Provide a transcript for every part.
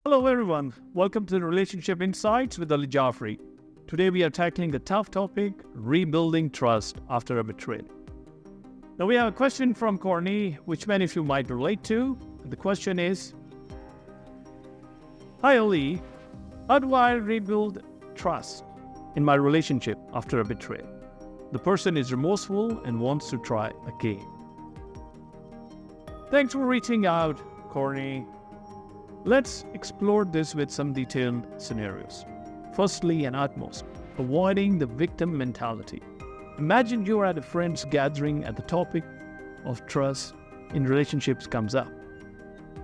Hello everyone, welcome to the Relationship Insights with Ali Jafri. Today we are tackling the tough topic, rebuilding trust after a betrayal. Now we have a question from Corrine, which many of you might relate to. The question is, Hi Ali, how do I rebuild trust in my relationship after a betrayal? The person is remorseful and wants to try again. Thanks for reaching out, Corrine. Let's explore this with some detailed scenarios. Firstly and utmost, avoiding the victim mentality. Imagine you're at a friend's gathering and the topic of trust in relationships comes up.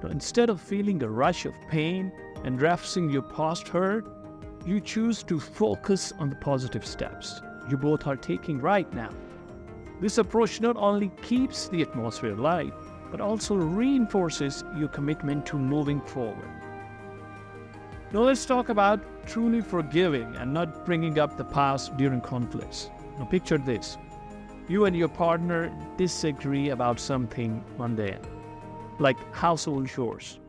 Now, instead of feeling a rush of pain and referencing your past hurt, you choose to focus on the positive steps you both are taking right now. This approach not only keeps the atmosphere light, but also reinforces your commitment to moving forward. Now let's talk about truly forgiving and not bringing up the past during conflicts. Now picture this. You and your partner disagree about something mundane, like household chores.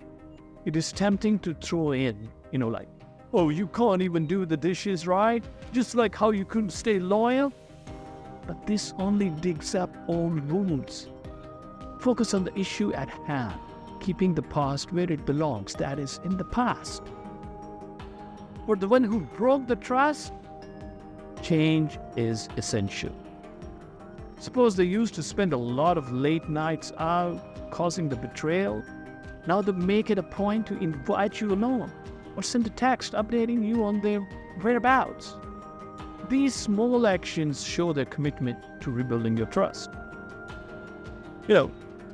It is tempting to throw in, like, oh, you can't even do the dishes right, just like how you couldn't stay loyal. But this only digs up old wounds. Focus on the issue at hand, keeping the past where it belongs, that is, in the past. For the one who broke the trust, change is essential. Suppose they used to spend a lot of late nights out, causing the betrayal. Now they make it a point to invite you along, or send a text updating you on their whereabouts. These small actions show their commitment to rebuilding your trust.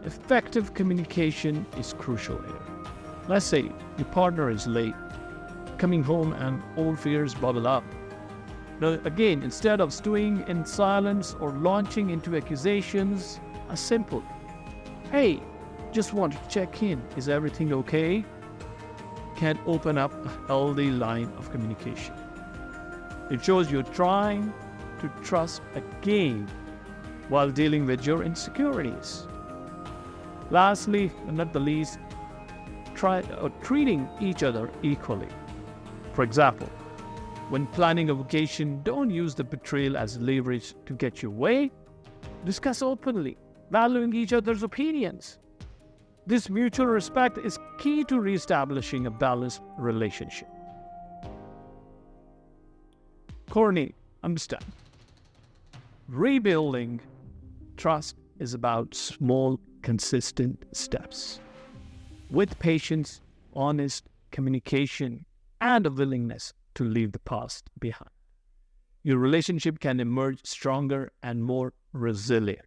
Effective communication is crucial here. Let's say your partner is late, coming home and old fears bubble up. Now again, instead of stewing in silence or launching into accusations, a simple, hey, just wanted to check in, is everything okay? Can open up a healthy line of communication. It shows you're trying to trust again while dealing with your insecurities. Lastly, and not the least, treating each other equally. For example, when planning a vacation, don't use the betrayal as leverage to get your way. Discuss openly, valuing each other's opinions. This mutual respect is key to reestablishing a balanced relationship. Corrine, understand. Rebuilding trust is about small, consistent steps. With patience, honest communication, and a willingness to leave the past behind, your relationship can emerge stronger and more resilient.